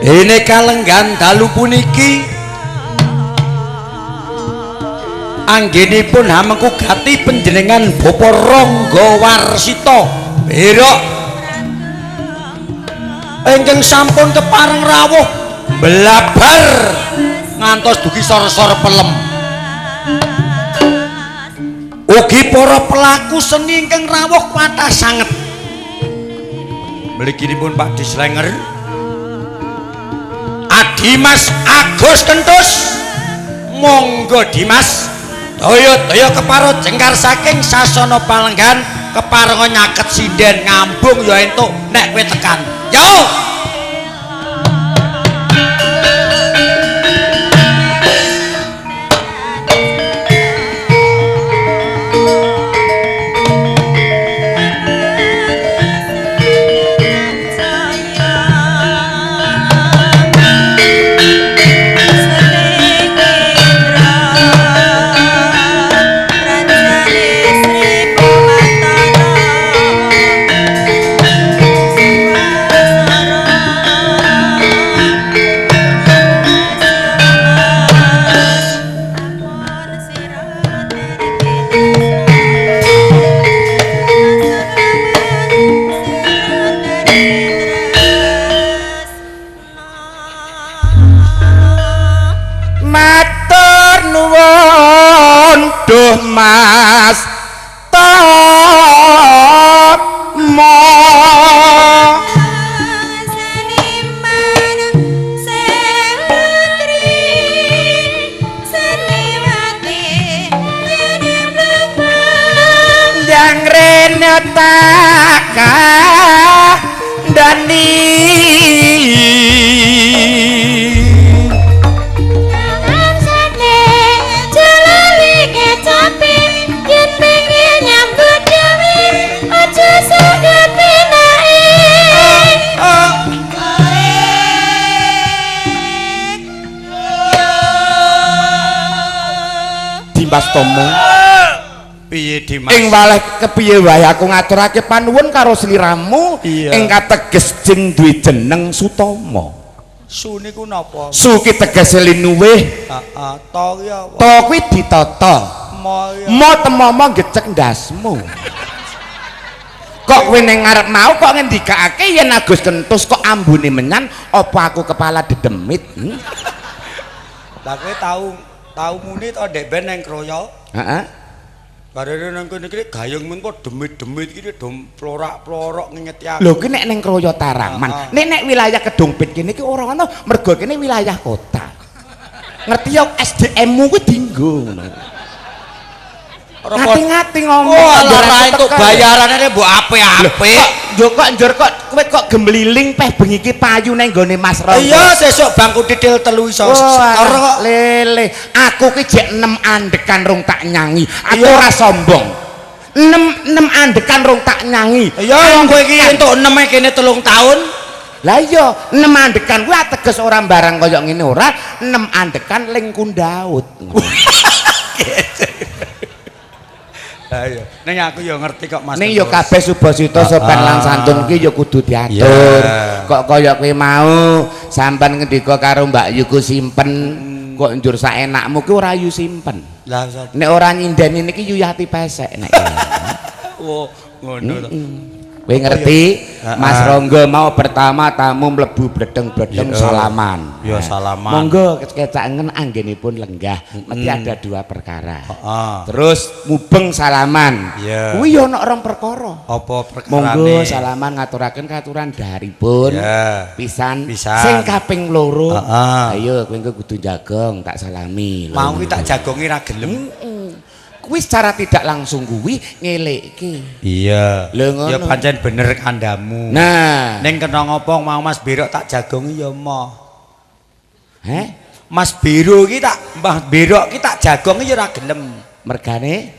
Ini kalenggan dalu puniki anggenipun hamengku gati panjenengan Bapa Rangga Warsita Berok ingkang sampun kepareng rawuh mblabar ngantos dugi sor-sor pelem. Ugi para pelaku seni ingkang rawuh kathah sanget. Mliginipun Pak Dislenger Dimas Agus Kentus, monggo Dimas daya-daya keparut jengkar saking sasana palenggan keparenga nyaket sinden ngambung ya entuk nek kowe tekan yo. Mas Tomo seniman sentri seniwati jadi belakang yang rene taka dani Dimas Tomo piye Dimas ing waleh kepiye wae aku ngaturake panuwun karo sliramu ing kateges jeng duwe jeneng Sutomo. Su niku napa? Su ki tegese linuwih. Heeh, to ki apa? To kuwi ditata. Mo temomo gecek ndasmu. Kok kowe ning ngarep mau kok ngendikake yen Agus Kentus kok ambune menyan apa aku kepala dedemit? Lah kowe tau muni to ndek ben nang kroya? Heeh. Barene nang kene iki gayungmu kok demit-demit iki do plorak-plorok ngingeti aku. Lho ki nek ning Kroya Taraman, nek wilayah Kedungpit kene iki ora ono mergo kene wilayah kota. Ngerti yo SDM-mu kuwi dienggo ngono. Ngati-ngati ngomong ora entuk bayarane mbok apik-apik. Yo kok njur kok kowe kok gembliling peh bengi iki payu nang gone Mas Rangga. Iya sesuk bangku titil 3 iso setor kok. Lele, aku ki jek 6 andekan rong tak nyanyi. Aku ora sombong. 6 andekan rong tak nyanyi. Iya wong kowe iki entuk 6 kene 3 tahun. Lah iya, 6 andekan kuwi ateges ora barang kaya ngene ora, 6 andekan ling kundaut. Ayo, ning aku ya ngerti kok Mas. Ning ya kabeh subasita sopan lan santun ki ya kudu diatur. Kok kaya kowe mau sampean ngendika karo Mbak Yuku simpen kok njur saenakmu ki ora yu simpen. Lah sapa? Nek ora nyindeni niki yuyati pesek nek. Oh, ngono to. Kowe ngerti? Mas Ronggo mau pertama tamu mlebu bledeng-bledeng salaman. Ya salaman. Monggo kecakengen anggenipun lenggah. Mesti ada 2 perkara. Heeh. Terus mubeng salaman. Iya. Kuwi ya ana 2 perkara. Apa perkarane? Monggo salaman ngaturaken katuran daripun. Ya. Pisan. Pisan. Sing kaping loro. Heeh. Ayo kowe engko kudu jagong tak salami. Mau ki tak jagongi ra gelem. Kuwi secara tidak langsung kuwi ngelekke. Iya. Lho ngono. Ya pancen bener kandamu. Nah, Ning kena ngopo mau Mas Biro tak jagongi ya moh. heh, Mas Biro ki tak Mbah Biro ki tak jagongi ya ora gelem. mergane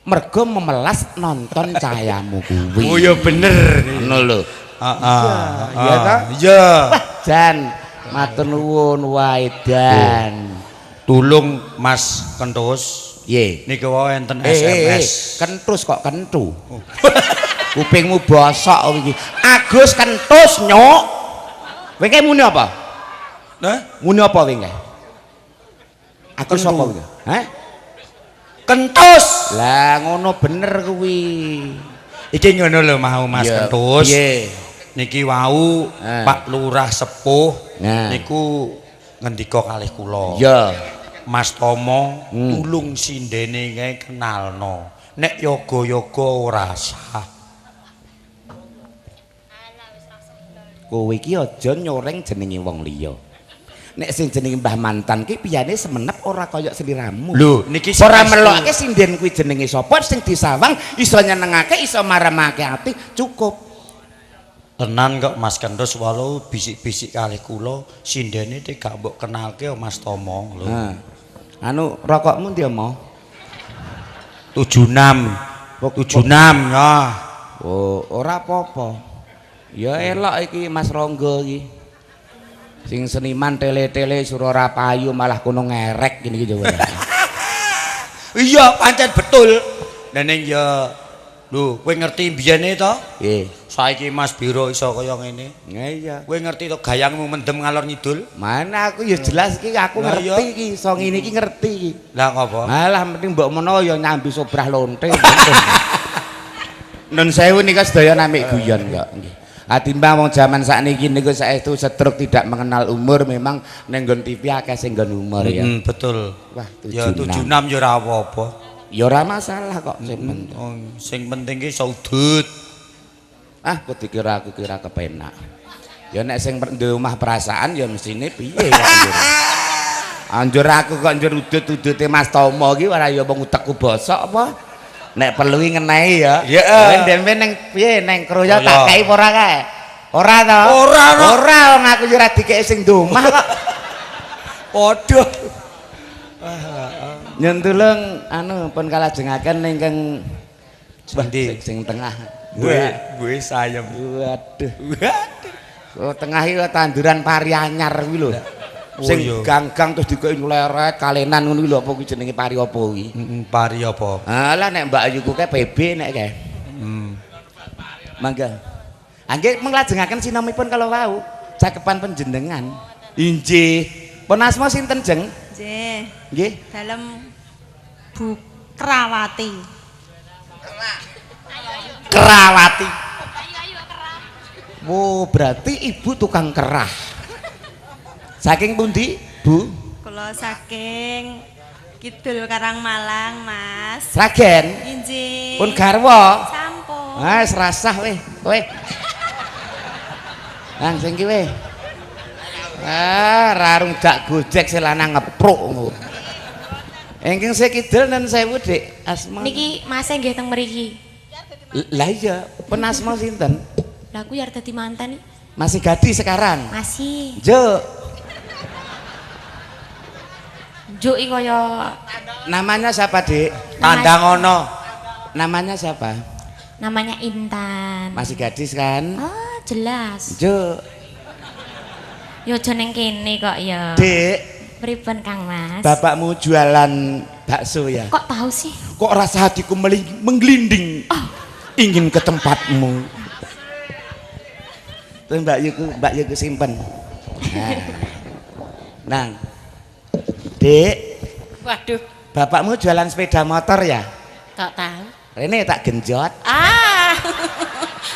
mergo memelas nonton cahayamu kuwi. Oh ya bener. Ngono lho. Heeh. Iya ta? Iya. Jan, matur nuwun wae Dan. Tulung Mas Kentus. Ye. Niki wae enten SMS. Kentus kok kentu. Kupingmu bosok iki. Agus Kentus nyok. Kowe ki muni apa? Nah, Muni apa kowe ki? Agus Kentu. sapa kowe? Hah? Kentus. Lah ngono bener kuwi. Iki ngono lho mau Mas Ya, Kentus. piye? Niki wau Pak Lurah sepuh Nah. niku ngendika kalih kula. Ya. Mas Tomo tulung sindene kae kenalno. Nek yoga-yoga ora sah. Kowe iki aja nyoreng jenenge wong liya. Nek sing jenenge Mbah Mantan ki piyane semenep ora kaya sliramu. Lho, niki ora melokke sinden kuwi jenenge sapa sing disawang iso nyenengake iso maremake ati cukup. tenan kok Mas Kentus walau bisik-bisik kalih kula sindene gak mbok kenalke Mas Tomo lho. Nah. Anu rokokmu ndi mau? 76 ya. Oh, ora apa-apa. Ya elok iki Mas Ronggo iki. Sing seniman tele-tele suruh ora payu malah kono ngerek gini iki coba. Iya pancen betul. Dan ya lho kowe ngerti biyene to? Nggih. Saiki Mas Biro iso kaya ngene. Iya. Kowe ngerti to gayangmu mendem ngalor ngidul? Mana aku ya jelas iki aku Lah, ngerti iya. iki, iso ngene iki ngerti iki. Lah ngapa? Malah penting mbok menawa ya nyambi sobrah lonte. Nun sewu nika sedaya namik guyon kok nggih. Atimbang wong jaman sakniki niku saestu setruk tidak mengenal umur memang ning nggon TV akeh sing nggon umur ya. Betul. Wah, Ya 76 ya ora apa-apa. Ya ora masalah kok sing penting. Sing penting ki saudut. Ah, kok dikira aku kira kepenak. Ya nek sing di omah perasaan ya mesine piye kok anjur. Anjur aku kok anjur udut-udute Mas Tomo iki ora ya wong utekku bosok apa? Nek perlu ngenehi ya. Ya. Ndembe ning piye ning kroya Oh, tak ya. kei apa ora kae? Ora to? Ora, no. Ora wong aku yo ora dikeki sing di omah kok. Padha. Nyentulung anu pun kalajengaken ingkang Endi? sing tengah. Gue sayem. Waduh. Oh, tengah iki tanduran pari anyar kuwi lho. Sing iya. ganggang terus dikeki leret kalenan ngono kuwi lho apa kuwi jenenge pari apa kuwi? Pari apa? Alah nek Mbak Ayu ku kae PB nek kae. Mangga. Angge menglajengaken sinamipun kalau wau cakepan panjenengan. Injih. Pun asma sinten jeng? Nggih, Nggih. dalem Bu Krawati. Kerawati. Oh, berarti ibu tukang kerah. Saking pundi, Bu? Kula saking Kidul Karangmalang, Mas. Sragen. Injih. Pun garwa. Sampun. Ah, serasah weh, kowe. Nang sing ki weh. Ah, rarung dak gojek sing lanang ngepruk. Engking sekidul dan sewu, Dik. Asma. Niki Mas nggih teng mriki. Lah iya, pun asma sinten? Lah aku ya arep dadi mantan nih. Masih gadis sekarang. Masih. Jo, Juk iki kaya namanya siapa, Dik? Tandang ono. Namanya siapa? namanya Intan. Masih gadis kan? Ah, jelas. Jo, Yo aja ning kene kok ya. Dik, Pripun Kang Mas? bapakmu jualan bakso ya? Kok tahu sih? Kok rasa hatiku menggelinding ingin ke tempatmu. Tuh Mbak Yuku simpen. Nang, Dik, Waduh, bapakmu jualan sepeda motor ya? gak tahu. Ini tak genjot.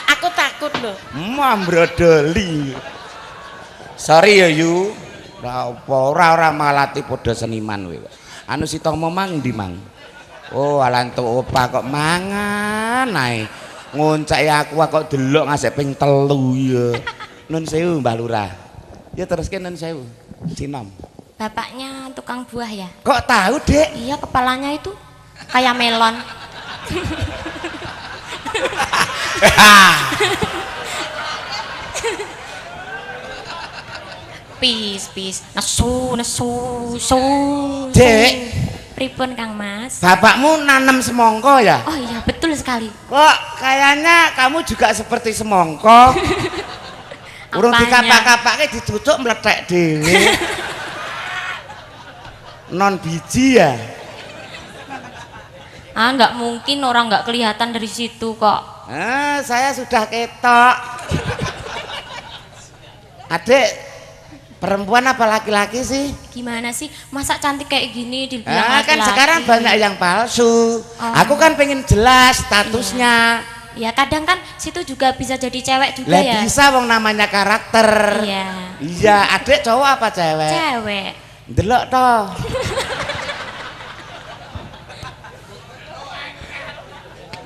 Aku takut loh. Mambrodoli. Sorry ya Yu. Ora malati padha seniman kowe. Anu sitomo mang ndi mang? Oh, alantuk opah kok mangan ae. Ngoncake aku kok delok ngasih ping 3 ya. Nun sewu Mbah Lurah. Ya teruske nun sewu. Sinom. Bapaknya tukang buah ya? Kok tahu, Dek? Iya, kepalanya itu kayak melon. Pis. Nesu. Dek. Pripun Kang Mas? Bapakmu nanam semongko ya? Oh iya, betul sekali. Kok kayaknya kamu juga seperti semongko. Urung Apanya? dikapak-kapake dicucuk meletek dhewe. Non biji ya? Nggak mungkin orang nggak kelihatan dari situ kok. Saya sudah ketok. Adik, perempuan apa laki-laki sih? Gimana sih? Masa cantik kayak gini dibilang laki-laki? Kan sekarang banyak yang palsu. Aku kan pengen jelas statusnya. Ya kadang kan situ juga bisa jadi cewek juga Lah ya. bisa wong namanya karakter. Iya. Iya, adik cowok apa cewek? Cewek. Delok toh.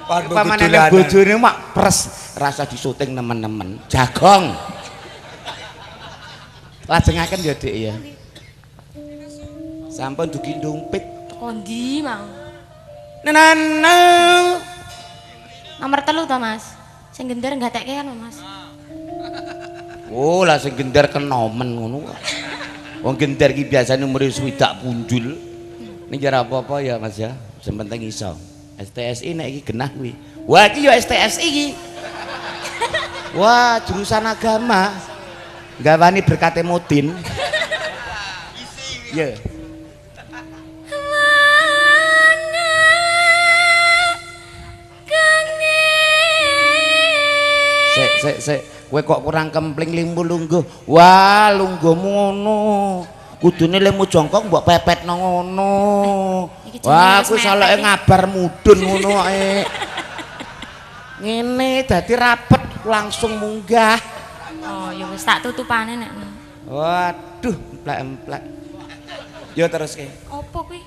Pamanane bojone mak pres rasa disuting nemen-nemen. Jagong. Lajengaken ya Dik ya. Sampun dugi ndumpit. Kondi mang. Nenana. Nomor 3 to Mas. Sing gender nggak tekke kan Mas. Oh, lah sing gender kenomen ngono. Wong gender iki biasane umure swidak punjul. Ning ora apa-apa ya Mas ya. Sing penting iso. STSI nek iki genah kuwi. Wah, iki ya STSI iki. Wah, jurusan agama. Gawani berkate Mudin. Ya. Sik. Kowe kok kurang kempling limu lungguh. Wah, lungguhmu ngono. Kudune lemu jongkok mbok pepetno ngono. Wah, aku saleke ngabar mudun ngono ae. Ngene dadi rapet langsung munggah. Oh, ya wis tak tutupane nek. Waduh, emplek-emplek. Yo teruske. Opo kuwi?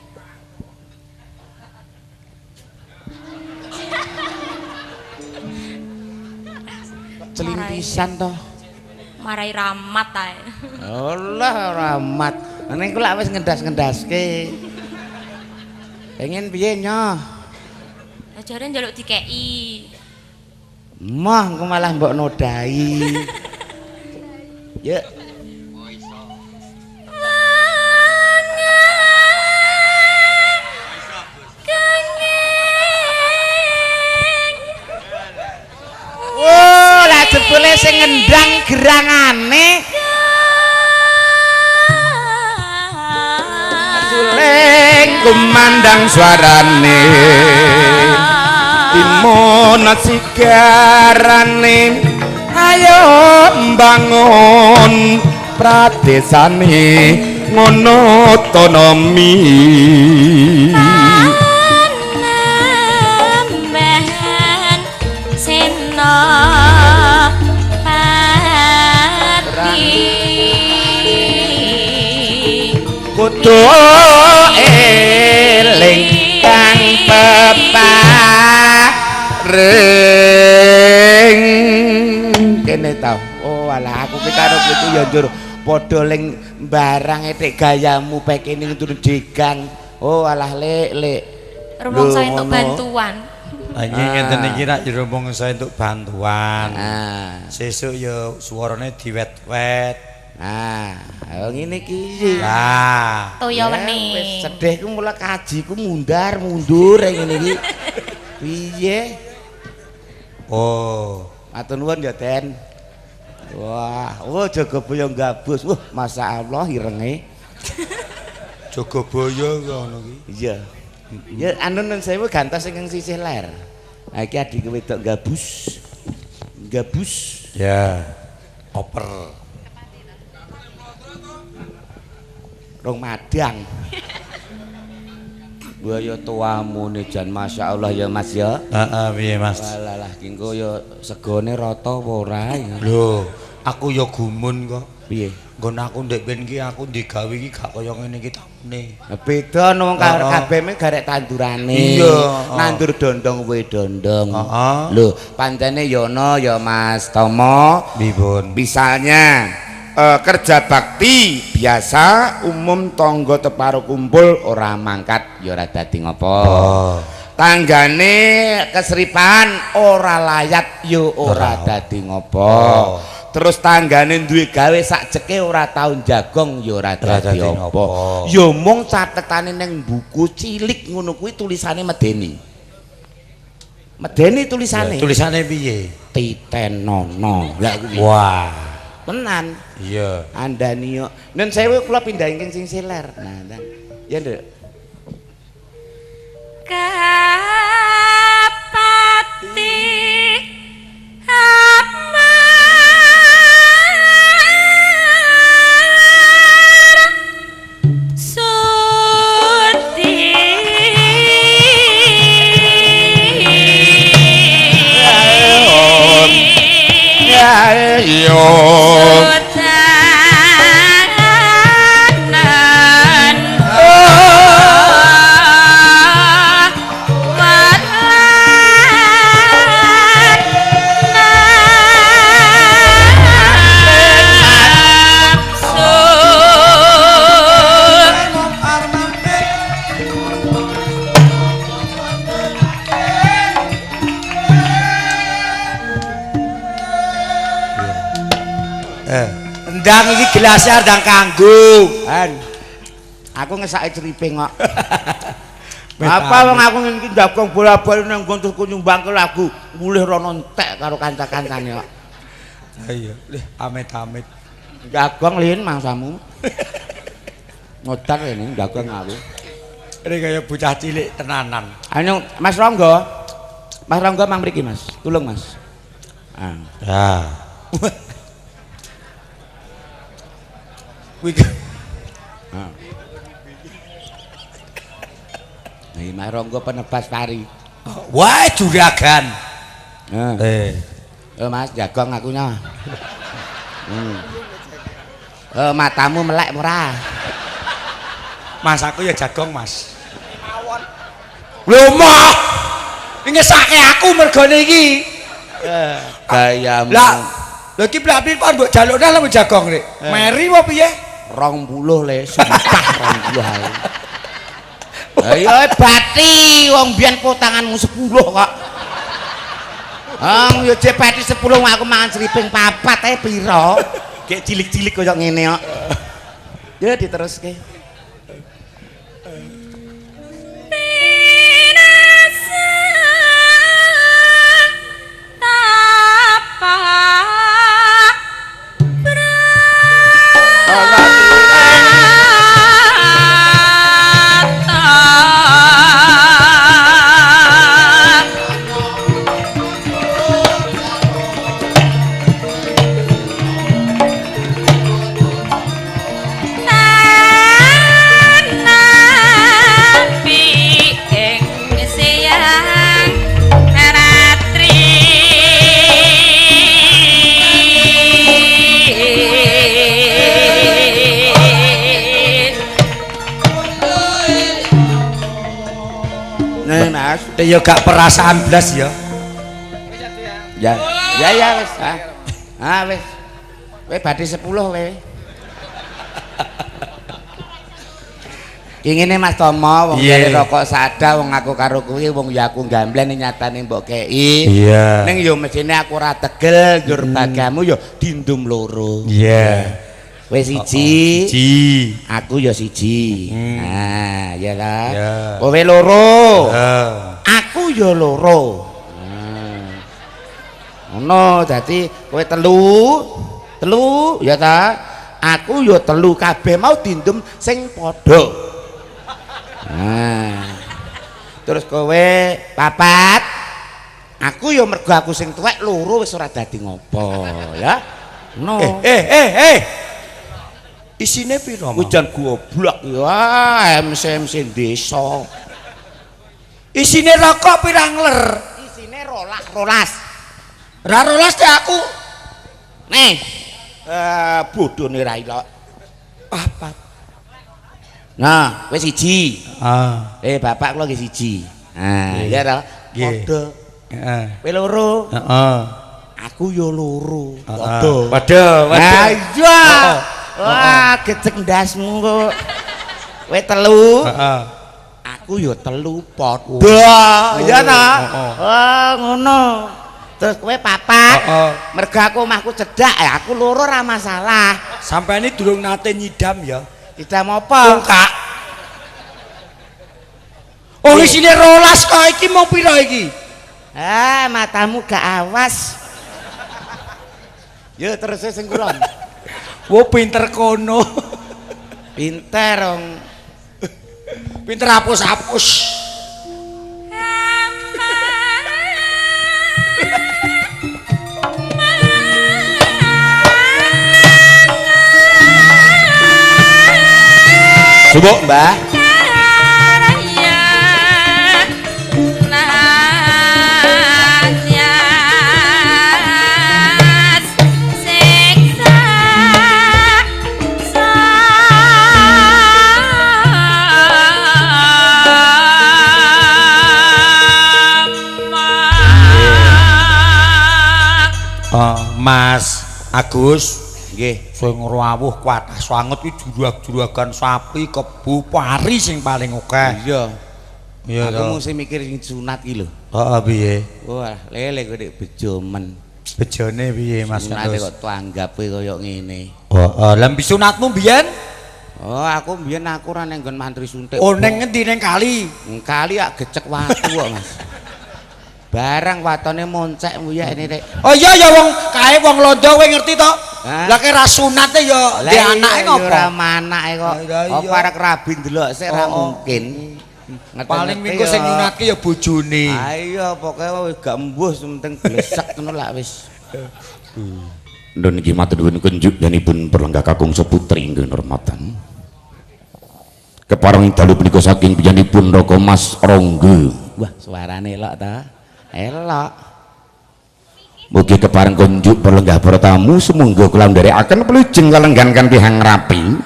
Celing pisan toh. Marai ramat ae. Allah rahmat. Ning kula wis ngendas-ngendaske. Pengen piye nyoh? Ajare njaluk dikeki. Mah engko malah mbok nodai. Ya. Oh, lah jebule sing ngendang gerangane. Suling kumandang suarane. Timonat sigarane. Ayo mbangun pradesane ngono otonomi. Nemben seno pati Kudu eling kang peparing kene tau. Oh alah aku ki karo kowe ya njur padha ling barang etik gayamu pekene turun degang. Oh alah lek. rumong saya untuk Lho, ngono. bantuan. Iki ngenten iki rak rumong saya untuk bantuan. Sesuk ya suarane diwet-wet. Ngene iki. Lah, Toya Ya, weni. wis sedih ku mulai kajiku mundur ngene iki. Piye? oh, Matur nuwun ya Den. Wah, oh Jogobaya gabus. Wah, masyaallah irenge. Jogobaya ngono ki. Iya. Ya anu nun sewu gantos ing sisih ler. Ha iki adike wedok gabus. Gabus. Ya. Oper. Rong madang. Wah ya tuamu ne jan masyaallah ya Mas ya. Heeh, piye Mas? Walah kengko ya segone rata apa ora ya. Lho, aku ya gumun kok. Piye? Nggon aku ndek ben ki aku digawe iki gak kaya ngene iki tamune. Beda no wong kabeh me garek tandurane. Iya, nandur dondong we dondong. Heeh. Lho, pancene ya ana ya Mas Tomo. Bibun. Misalnya kerja bakti biasa umum tangga teparo kumpul ora mangkat ya ora dadi ngopo. Tanggane keseripan ora layat ya ora dadi ngopo. Terus tanggane duwe gawe sak jeke ora tau jagong ya ora dadi apa. Ya mung catetane ning buku cilik ngono kuwi tulisane medeni. Medeni tulisane. Tulisane piye? Titenono. Lah kuwi. Wah. Tenan. Iya. Andani yo. Nen sewu kula pindah ing sing siler. Nah, dan. Ya, Nduk. Kapati amar suti Ya yo. Ndang iki gelasnya ndang kanggo. An. Aku ngesake criping kok. Apa wong aku iki jagong bola-bali nang nggon tuku nyumbang ke lagu mulih rono entek karo kanca-kancane kok. Ha iya, lih amit-amit. Jagong lin mangsamu. Ngodak ini jagong aku. Ini kaya bocah cilik tenanan. Anu Mas Ronggo. Mas Ronggo mang mriki Mas. Tulung Mas. Ah. Ya. Kuwi Ah. Nih Mas Ronggo penebas tari. wah juragan. Mas jagong akunya. Matamu melek ora? Mas aku ya jagong, Mas. Lho mah. Ngesake aku mergone iki. Gayamu. Lah, lha iki plak-plipon mbok jalukne lho jagong rek. Meri apa piye? 20 le, sumpah 20 ae. Ayo bati wong biyen potanganmu 10 kok. Yo jepati 10 aku mangan seriping 4 ae pira? Gek cilik-cilik koyo ngene kok. Ya diteruske. Ya gak perasaan blas ya. Ya wis. Wis. Kowe badhe 10 kowe. Ki ngene Mas Tomo, wong yeah. Rokok sada wong aku karo kuwi wong ya aku gamblen nyatane mbok kei. Iya. Ning yo mesine aku ora tegel njur bagamu yo dindum loro. Iya. Kowe siji. Siji. Aku yo siji. Nah, ya ta. Yeah. Kowe loro. Aku yo loro. Ngono dadi kowe telu, Telu ya ta. Aku ya telu kabeh mau dindem sing padha. Nah. Terus kowe papat. Aku ya mergo aku sing tuwek loro wis ora dadi ngopo ya. No. Isine piro? Hujan goblok ya MC desa. Isine rokok pirang ler? Isine rolas. Ra rolas teh aku. Nih. Bodone ra ilok. Apa? Nah, wis siji. Bapak kula nggih siji. Nah, ya ta. Padha. Heeh. Kowe loro. Heeh. Aku ya loro. Padha. Iya. Wah, gecek ndasmu kok. Kowe telu. Heeh. Aku ya telu padha. Ya ta? Oh, ngono. Terus kowe papat. Mergo aku omahku cedhak ya, aku loro ora masalah. Sampai ini durung nate nyidam ya. Idam apa? Kak. Oh, isine rolas kok iki mau piro iki? Matamu gak awas. Yo terus sing kulon. Wo pinter kono. Pinter wong. Pinter hapus-hapus. Subuk, Mbah. Mas Agus Nggih, sing rawuh kuatah sanget iki jurag-juragan sapi kebu pari sing paling akeh. iya. Iya Aku to. mesti mikir sing sunat iki lho. Heeh, piye? Wah, lele kowe nek bejo men. Bejone piye Mas Sunate Agus? kok tanggape kaya ngene. Heeh, lha sunatmu biyen? Oh, aku mbiyen aku ora nang nggon mantri suntik. Oh, ning ngendi ning kali? Kali ak gecek watu kok, Mas. Barang watone moncek nguyek ini rek. Oh iya ya wong kae wong londo kowe ngerti to? Hah? Lah kira sunate ya ndek anake ngopo? Ora manake kok. Lah iya. Apa arek rabi ndelok sik ora mungkin. Paling minggu sing nyunatke ya bojone. Ayo pokoke gak embuh penting glesek ngono lah wis. Dan iki matur nuwun kunjuk yanipun perlenggah kakung seputri inggih hormatan. Kepareng dalu punika saking biyanipun Raka Mas Ronggo. Wah, suarane elok ta? Elok. Mugi kepareng kunjuk perlenggah para tamu sumangga kula nderekaken pelujeng kalenggan kanthi hang rapi.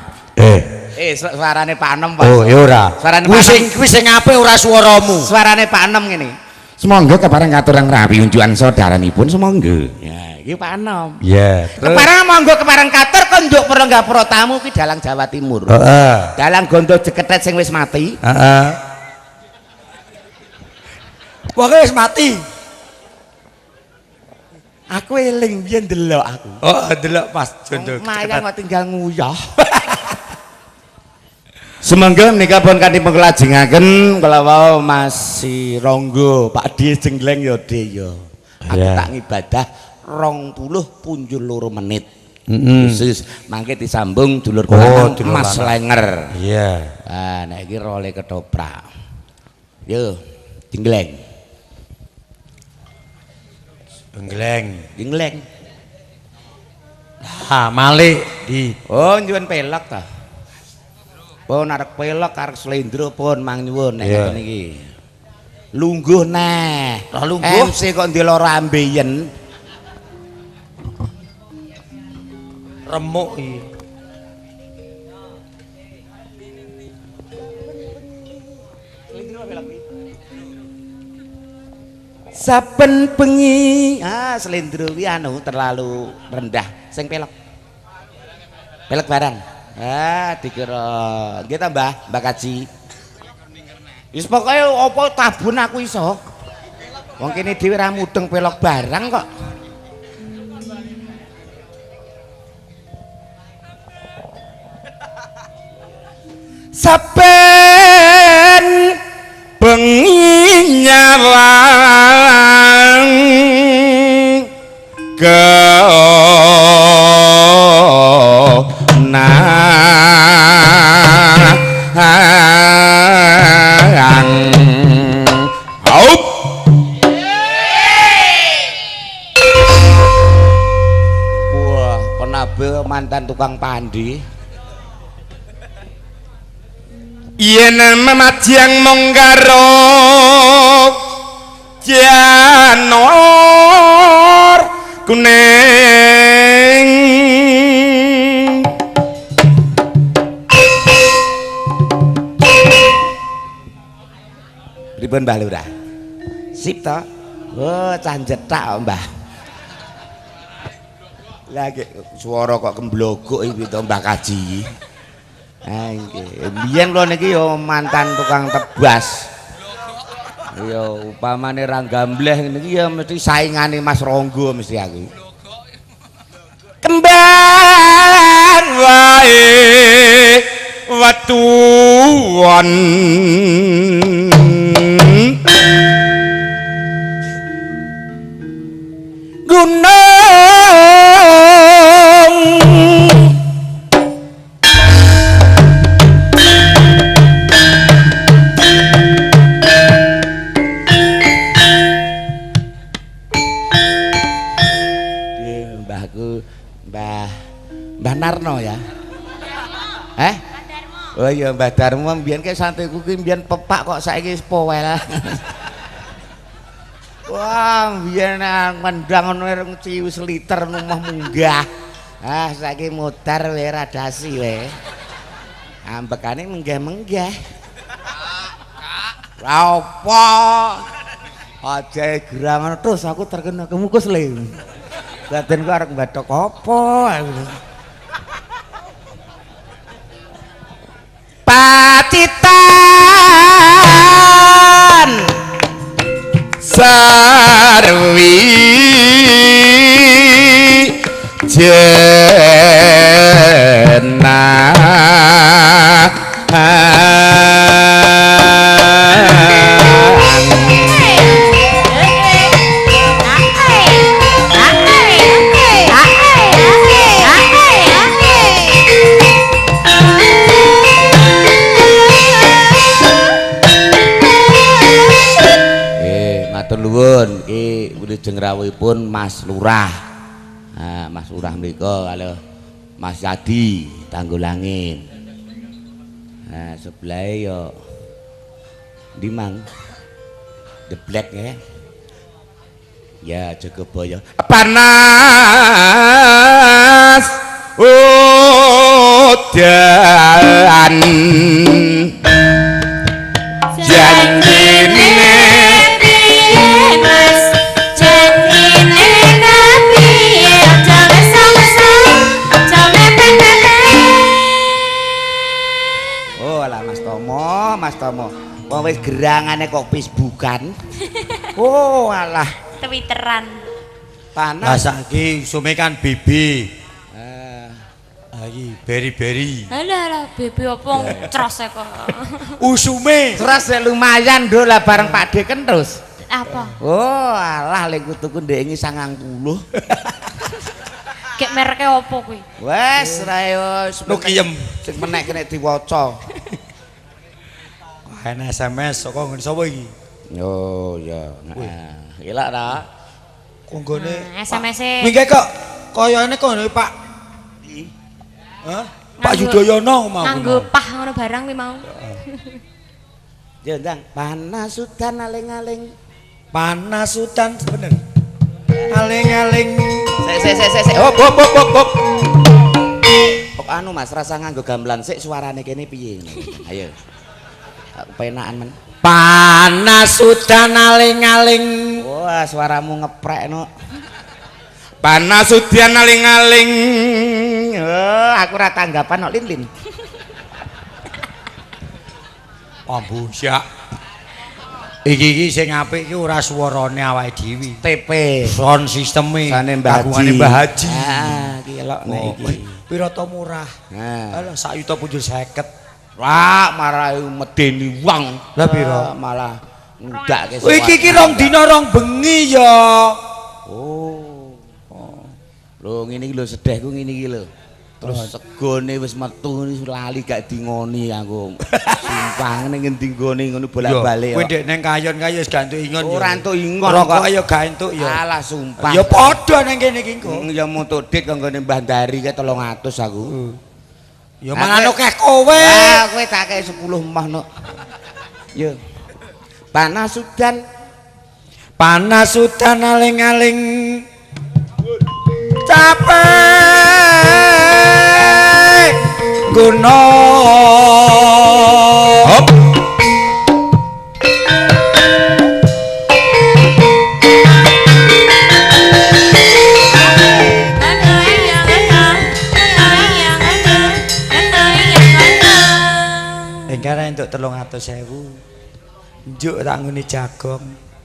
Suarane Pak Enom, Pak. Oh, ya ora. Suarane Kuwi sing apik ora swaramu. Suarane Pak Enom ngene. Semangga kepareng katurang rapi unjukan saudaranipun semangga. Ya, iki Pak Enom. Iya. Kepareng monggo kepareng katur konjuk perlenggah para tamu ki dalang Jawa Timur. Heeh. Dalang gondo jeketet sing wis mati. Heeh. Wong wis mati. Aku eling biyen ndelok aku. Oh, delok Mas Jondo. Mayang kok tinggal nguyah. Semangga menika pun kanthi penglajengaken kala wau Mas Ronggo, Pak D jengleng ya D ya. Aku tak ngibadah 20 menit. Khusus mangke disambung dulur kula Mas Lenger. Iya. Nah iki role ketoprak. Yo, jengleng. Jengleng. Ha, Malik di. Oh, nyuwun pelok ta. Pun arek pelok arek slendro pun mang nyuwun nek ngoten iki. Lungguh neh. Lungguh MC kok ndek lara ambeien. Remuk iki. Saben bengi slendro kuwi anu terlalu rendah sing pelok. Pelok barang. Dikira nggih ta Mbah Kaji. Wis pokoke apa tabun aku iso. Wong kene dhewe ra mudeng pelok barang kok. Saben bengi nyawang mantan tukang pandi. Yen memajang monggaro janor kuning pripun Mbah Lurah? Sip to? Oh, cah jetak Mbah. Lagi suara kok kemblogok iki to Mbah Kaji. Ha nggih. Biyen kula niki ya mantan tukang tebas. Ya upamane ra gambleh niki ya mesti saingane Mas Ronggo mesti aku. Kembang wae watuwon gunung Mbah Narno ya. Oh iya Mbah Darmo mbiyen ke santriku ki mbiyen pepak kok saiki wis powel. Wah, mbiyen ngendang ngono ciwis liter numah munggah. Ah saiki mutar wae radasi wae. Ambekane menggah-menggah. Ra apa? Aja gerang terus aku terkena kemukus le. Badan ku arep bathok apa? Pacitan sarwi jenah nuwun iki wilujeng rawuhipun Mas Lurah. Nah, Mas Lurah mriku kali Mas Yadi Tanggulangin. Nah, sebelahe yo ndi Mang? The Black ya. Ya Jogobaya. Panas udan janjine Mas Tomo, wong wis gerangane kok Facebookan. Oh alah, Twitteran. Lah panas. saiki sume kan BB. Iki beri-beri. Alah bebe opo cros kok. Usume Terus ya lumayan do lah bareng Pak Deken terus. Apa? Oh alah lek tuku ndek ngi 90. Gek mereke opo kuwi? Wes ra yo Nokiem. sing menek kena diwaca. Ana SMS saka ngene sapa iki? Oh ya. Heeh. Elak ta. Konggone SMS-e. Mingke kok kayane kono Pak. Hah? Pak Yudhoyono mau. Nganggo pah ngono barang kuwi mau. Ya ndang panas udan aling-aling. Panas udan bener. Aling-aling. Sik. Hop. Kok anu Mas rasa nganggo gamelan sik suarane kene piye? Ayo. Aku penakan men. Panas udan aling-aling. Wah, suaramu ngeprek no. Panas udan aling-aling. Oh, aku ora tanggapan kok Lin. Ambu syak. Iki sing apik iki ora suarane awake dhewe. TP. Sound sisteme. Sane Mbah Haji. Mbah Haji. Ah, iki elok nek iki. Pira to murah? Nah. Alah 1.750.000. Wah, marai medeni wong. Lah pira? Malah ndake. Iki rong dina rong bengi ya. Oh. Lho ngene iki lho sedehku ngene iki lho. Terus segone wis metu lali gak dingoni aku. Sumpah ning ngendi nggone ngono bolak-balik. Kowe ndek ning kayon kae wis gak entuk ingon. Ora entuk ingon. Rokok ya gak entuk ya. Alah sumpah. Ya padha ning kene iki kok. Ya mutuk dit kanggo Mbah Dari ke 300 aku. Ya mangan akeh kowe. Ah, kowe tak kei 10 mah no. Yo. Panas udan aling-aling capek guna hop engkara entuk 300.000 njuk tak ngene jagong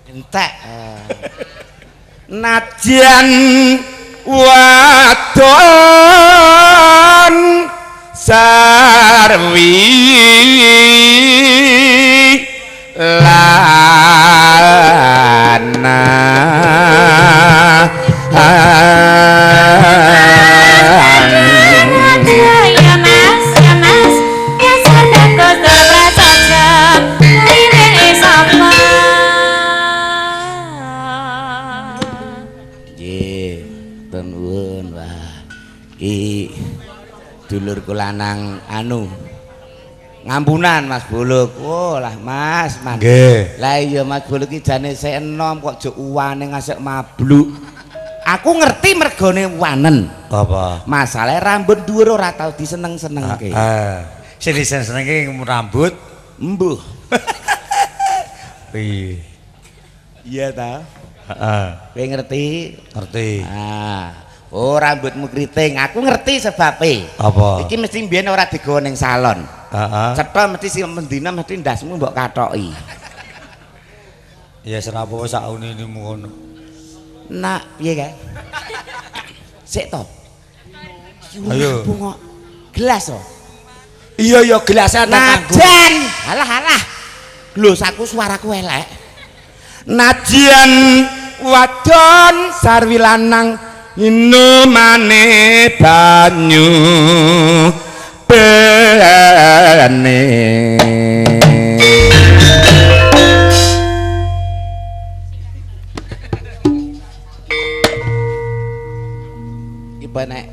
entek. Najan wadon sarwi lana dulurku lanang anu ngampunan Mas Buluk. Oh lah Mas, nggih. Lah iya Mas Buluk iki jane sik enom kok jek uwane ngasek mabluk. Aku ngerti mergone wanen. Apa? Masalahe rambut dhuwur ora tau diseneng-senengke. Heeh. Sing disenengi rambut embuh. Piye? Iya ta? Heeh. Kowe ngerti? Ngerti. Ah. Oh rambutmu keriting, aku ngerti sebabnya. Apa? Iki mesti mbiyen ora digawa ning salon. Heeh. Cetha mesti si mendina mesti ndasmu mbok katoki. Ya serapa wis sak unine ngono. Nak piye kae? Sik to. Ayo. Bunga gelas to. Iya ya gelasnya tanggung. Najan. Alah. Lho saku suaraku elek. Najan wadon sarwi lanang inumane banyu bene iki nek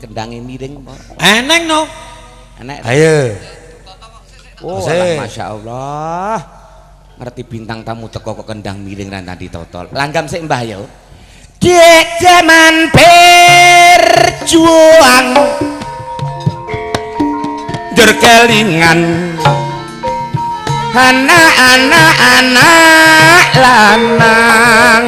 kendange miring apa Eneng no. enek Ayo. oh Asik. Masya Allah ngerti bintang tamu teko kok kendang miring ra tadi totol langgam sik Mbah ya Dek zaman berjuang derkelingan anak-anak lanang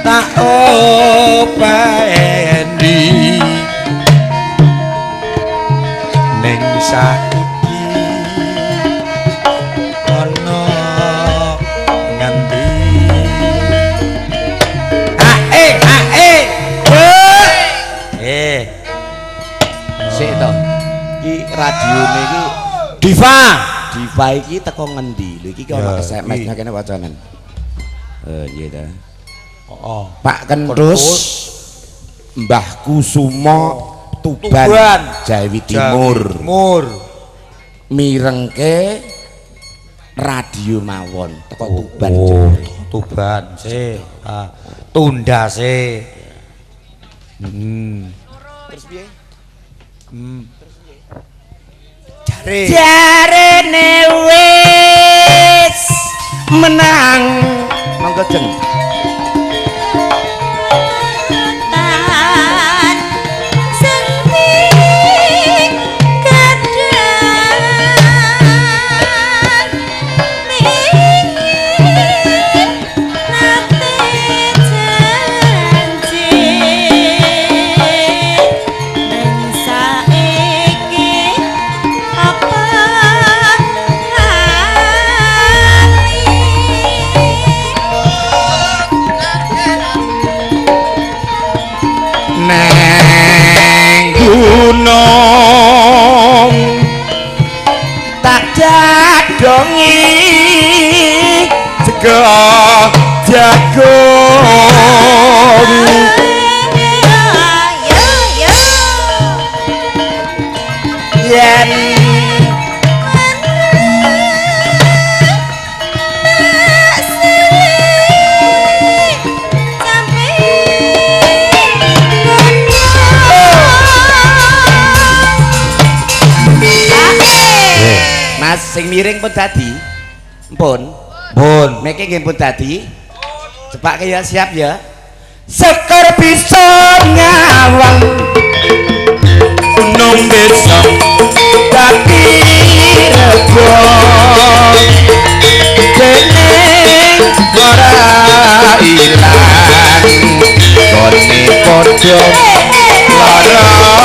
tak openi ning saiki ana ngendi sik to iki radione iki Diva iki teko ngendi lho iki ana SMS-nya kene wacanen iya ta oh Pak Kentus Mbah Kusumo Tuban Jawi Timur mirengke radio mawon teko Tuban Tuban sih tunda sih terus piye jarene wis menang monggo jeng gunung tak jadongi sego jagung yen Mas sing miring pun dadi pun meke nggih pun dadi cepake ya siap ya sekar bisa ngawang gunung bisa dadi rego dening ora ilang kone padha lara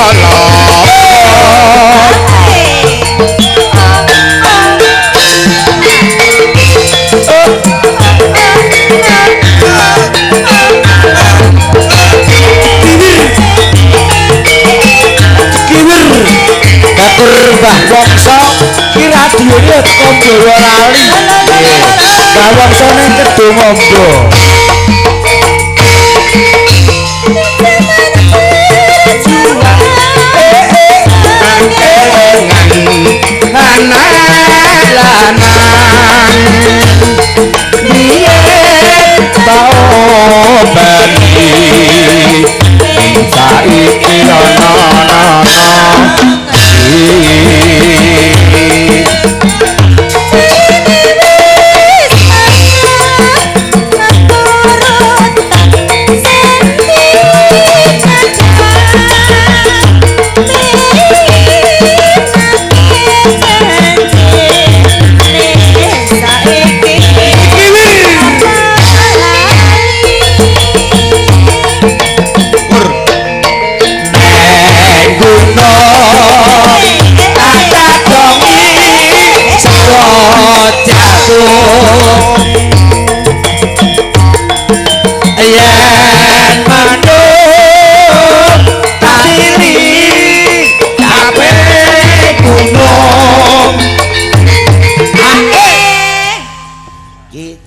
Mbah Wongso ki radione teko Boyolali. Mbah Wongso ning Kedung Ombo. Saiki ana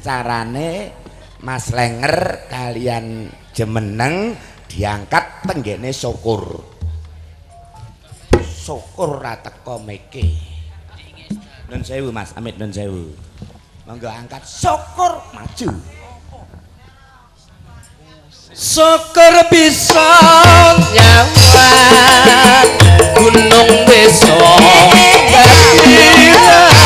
carane Mas Lenger kalian Jemeneng diangkat tenggene syukur ora teko meke nun sewu Mas amit nun sewu monggo angkat syukur maju syukur bisa nyawat gunung besok dadi raja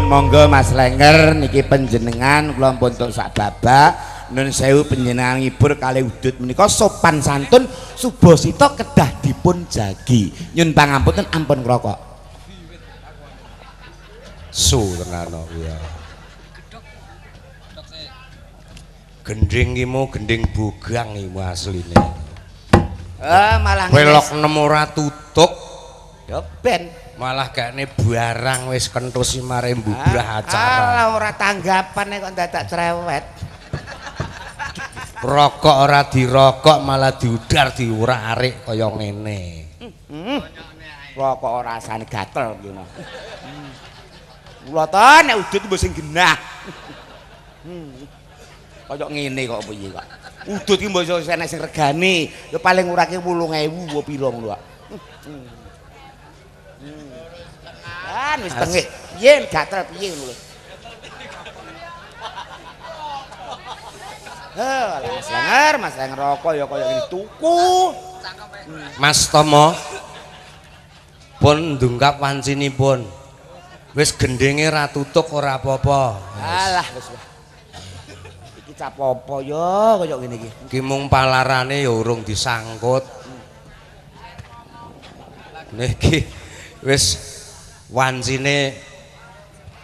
monggo Mas Lenger niki panjenengan kula pun tuk sak babak nun sewu panjenengan ngibur kalih udut menika sopan santun Subasita kedah dipun jagi nyun pangapunten ampun ngrokok tenan ya gending iki mau gending bugang iki asline malah welok nemu ora tutuk ya ben malah gakne barang wis kentusi mare mbubrah acara. Ora tanggapan kok dadak cerewet. Rokok ora dirokok malah diudar diurak-arik kaya ngene. Rokok ora rasane gatel ngono. Kula to nek udut mbok sing genah. Kaya ngene kok piye kok. Udut ki mbok enek sing regane, ya paling ngurake 8.000 apa pira ngono kok. Wis tengik yen gatel piye ngono lho. Mas Lenger rokok ya kaya ngene tuku. Mas Tomo pun ndungkap wancinipun. Wis gendenge ra tutuk ora apa-apa. Alah wis. Iki capopo ya kaya ngene iki. Ki mung palarane ya urung disangkut. Niki wis wancine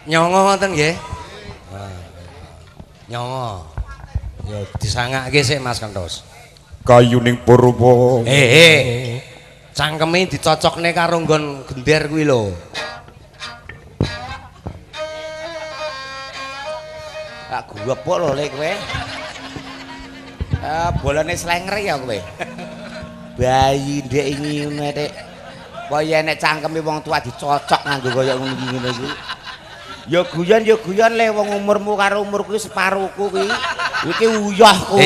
nyongo ngoten nggih. Nyongo. Ya disangake sik Mas Kentos. Kayuning purwa. Cangkeme dicocokne karo nggon gender kuwi lho. Tak gubek lho lek kowe. Bolane slenger ya kowe. Bayi ndek iki ngono nek. Kaya nek cangkeme wong tua dicocok nganggo kaya ngono iki ngene iki. Ya guyon le wong umurmu karo umurku separuhku kuwi. Iki uyahku.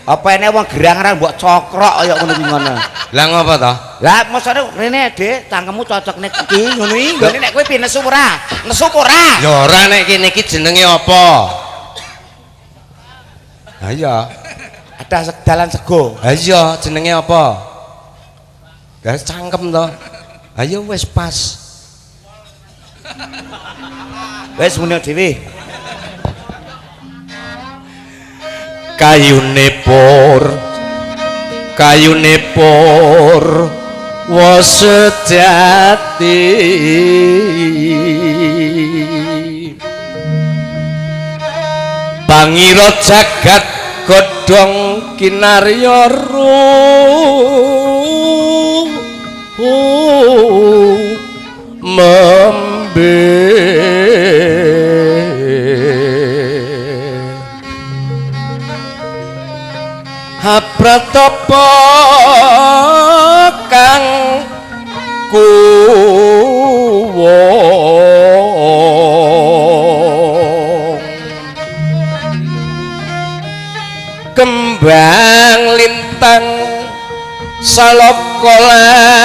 Apa ene wong gerang-gerang mbok cokrok kaya ngono iki ngono. Lah ngopo to? Lah maksudnya rene Dik, cangkemmu cocok nek iki ngono iki. Nggone nek kowe piye nesu ora? Nesu ora? Ya ora nek kene iki jenenge apa? Ha iya. Ada dalan sego. Ha iya jenenge apa? Lah cangkem to. Ayo wis pas. Wis muni dhewe. Kayune pur wasejati pangira jagat godhong kinarya membe Pratapa kang kuwong kembang lintang salaka langit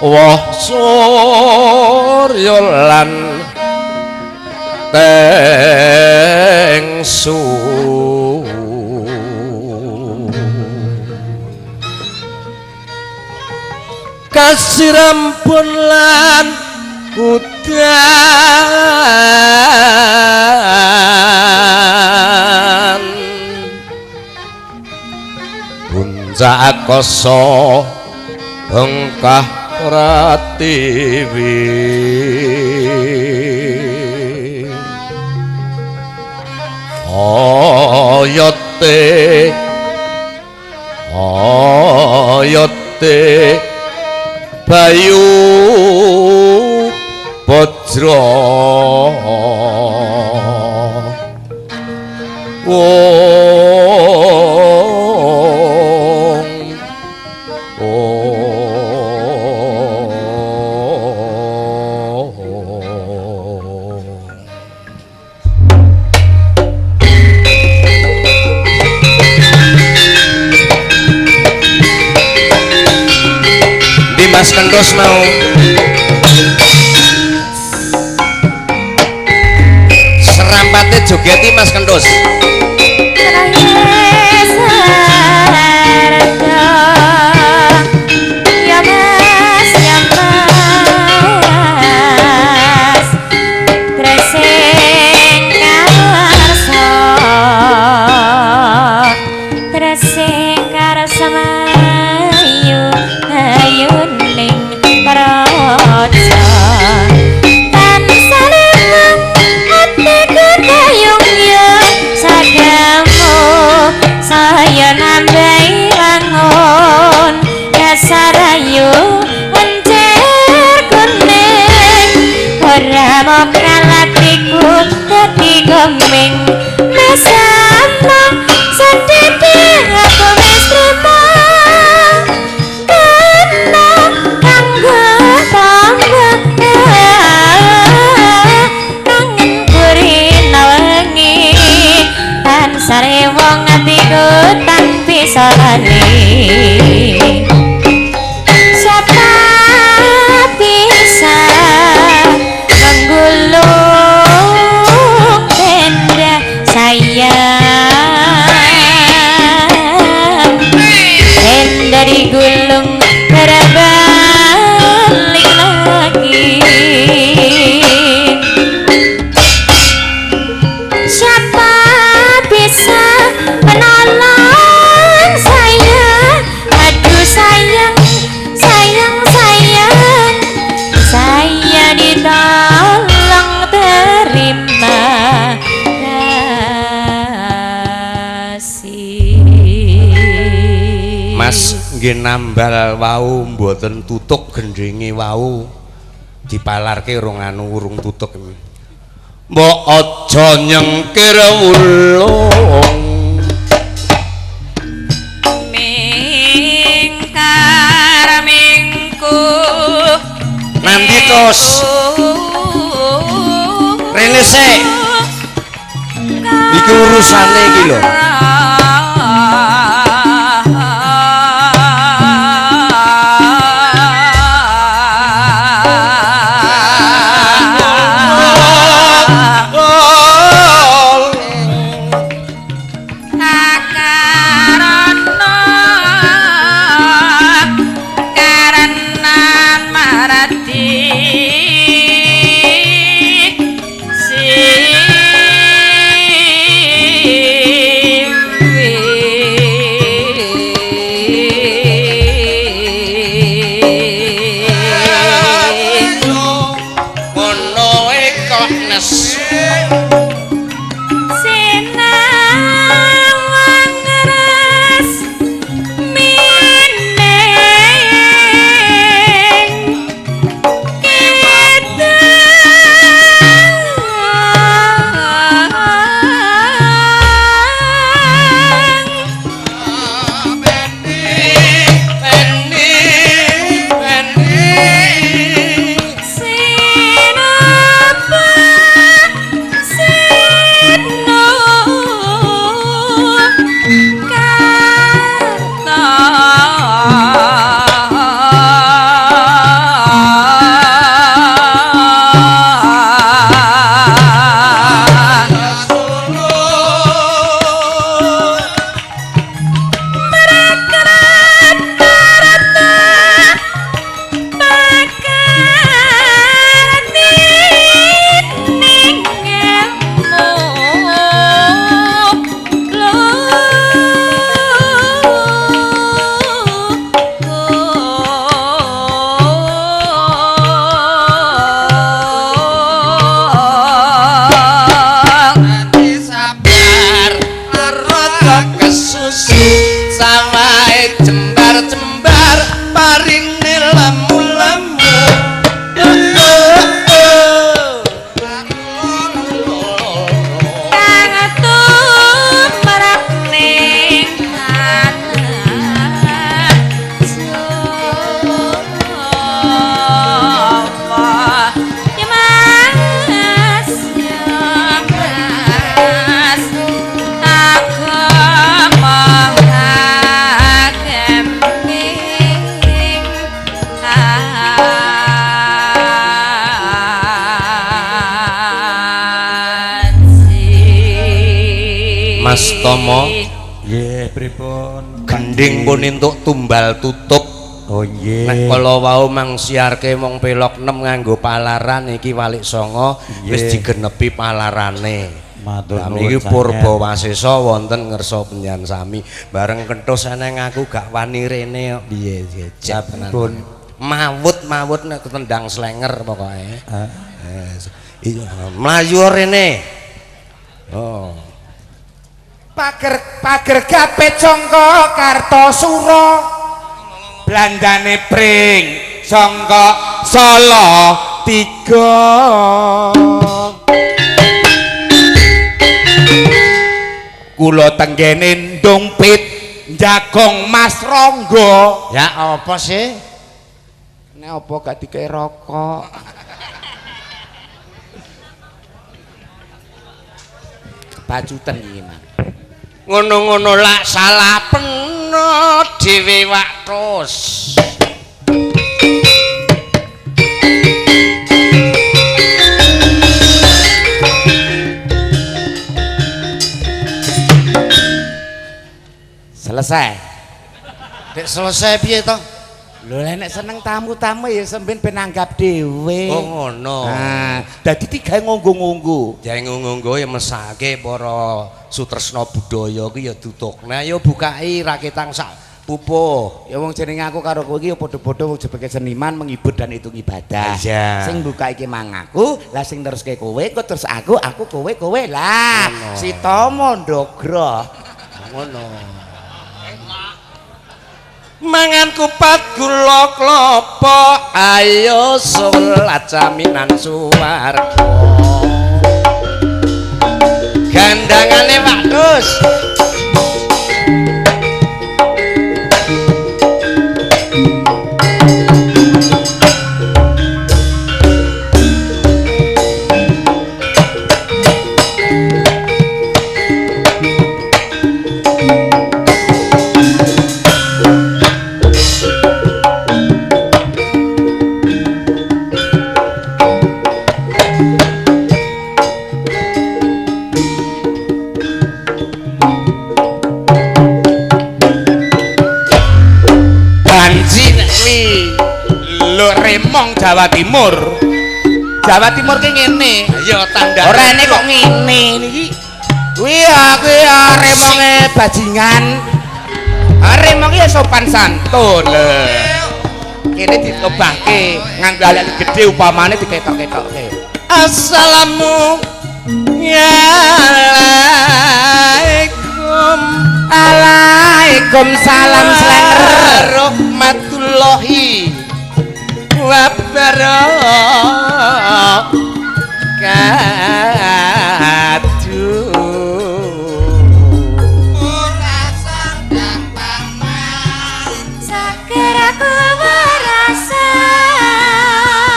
wah surya lan tengsu kasirampun lan udan puncak akasa engkah pratiwi oyote bayu Bajra Dimas Kendos mau serampatnya jogeti Mas Kendos. Gemeng mesama sedih aku mesrema karena kanggo tangga kangen kurina wengi tan sare wong atiku tan bisa lali siapa bisa menggulung dari gulung berbalik lagi siapa bisa menolong saya nggih nambal wau mboten tutuk gendhinge wau dipalarke urung tutuk. Mbok aja nyengkir wulung mingkar mingku nanti terus rene sik iki urusane iki lho. Mas Tomo nggih pripun gending pun entuk tumbal tutup. Oh nggih nek kala wau mangsiarke mung pelok 6 nganggo palaran iki walik 9 wis digenepi palarane. Matur nuwun. Niki purba wasesa wonten ngersa penjan sami bareng kenthus eneng aku gak wani rene kok. Piye sampun mawut nek ketendang slenger pokoke. Iya mlayu rene. Oh pager gape Jongko Kartosuro Blandane pring Jongko Solo 3 kula tenggene ndompit njagong Mas Ronggo. ya apa sih nek apa gak dikei rokok bacuten iki Mas. Ngono-ngono lak salah peno dhewe waktus. Selesai. Dek selesai piye to? Lho nek seneng tamu-tamu ya sampean ben anggap dhewe. Oh ngono. Nah, dadi digawe ngunggu-ngunggu. Jae ngunggu ya mesake para sutresna budaya ku ya dutukna ya bukai raketang sak pupuh. Ya wong jenenge aku karo kowe iki ya padha-padha wong sebagai seniman menghibur dan itu ibadah. Iya. Sing buka iki mang aku, lah sing teruske kowe, kok terus aku kowe lah. Si Tomo ndogro. Ngono. mangan kupat gula klopo ayo salat jaminan suwarga gandangane Pak Dus Remong Jawa Timur. Jawa Timur ki ngene. Ya tanda. Ora ene kok ngene niki. Kuwi ya remonge bajingan. Remonge ya sopan santun. Kene ditobahke nganggo alat gedhe upamane diketok-ketokke. Assalamu alaikum. Waalaikumsalam warahmatullahi wabarakatuh. ora sandang paman saker aku merasa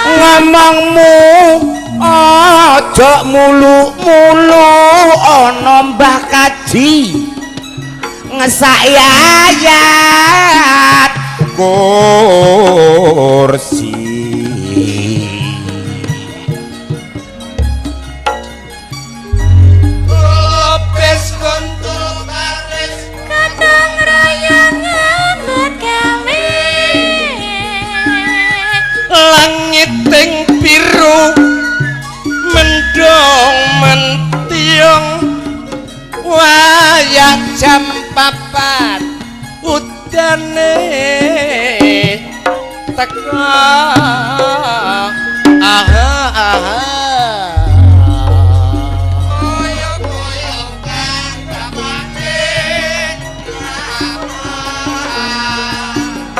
ngomongmu aja mulu-mulu ana Mbah Kaji ngesaki ayat kursi Lopes kontul baris kadang rayangan kali langit ting biru mendong mentiung wayah jam 4 udane teko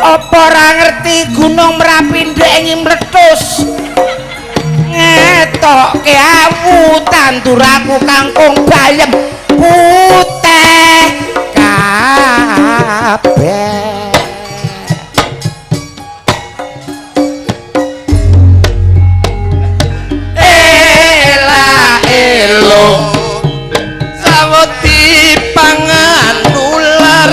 apa ora ngerti Gunung Merapi ndek mletus ngetokke awu tanduraku kangkung bayem putih kabeh ela elo saweti pangan ular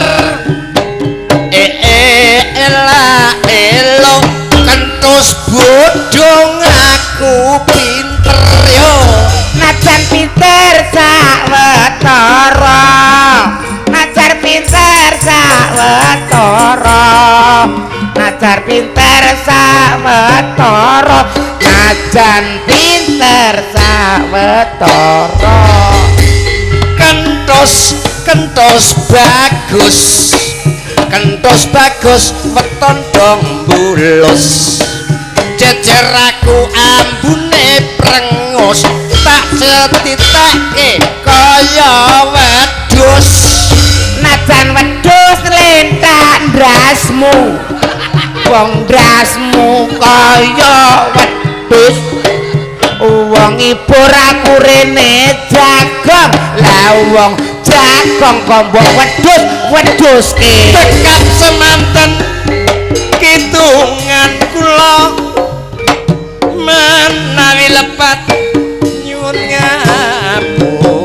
ela elo kentus bodong aku pinter yo najan pinter sawetara najar pinter sawetara najar pinter sawetara najan pinter sawetara kentus kentus bagus weton dong bulus jejer aku ambune prengus tak setitake kaya wedhus najan wedhus lentak ndrasmu wong ndrasmu kaya wedhus wong ibur aku rene jagong lah wong jagong kombok wedhus tekap semanten kitungan kula menawi lepat nyuwun ngapura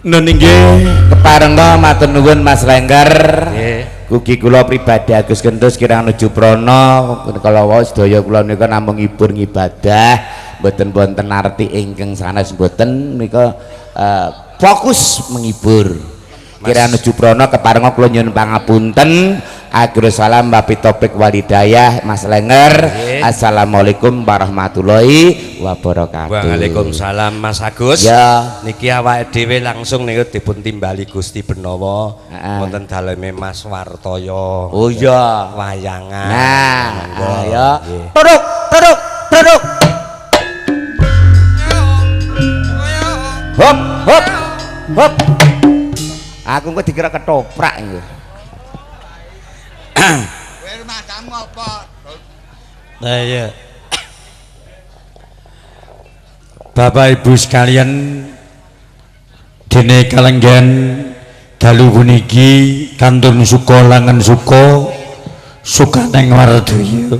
nun inggih keparengga matur nuwun Mas Lengger. Ugi kula pribadi Agus Kentus kirang nuju prana kala wau sedaya kula nika namung ngibur ngibadah mboten wonten arti ingkang sanes mboten nika fokus menghibur. Kirang nuju prana keparengga kula nyuwun pangapunten Akhirul salam Bapak Topik Walidayah Mas Lenger. Assalamualaikum warahmatullahi wabarakatuh. Waalaikumsalam Mas Agus. Ya. Niki awake dhewe langsung niku dipun timbali Gusti Benawa wonten daleme Mas Wartoyo. Oh iya, wayangan. Nah, ayo. Nggih. Turuk, turuk, turuk. Hop, hop, hop. Aku kok dikira ketoprak iki. Kowe rumah tamu apa? Nah iya. Bapak Ibu sekalian, dene kalenggan dalu puniki kantun suka langan suka sukaneng wardoyo.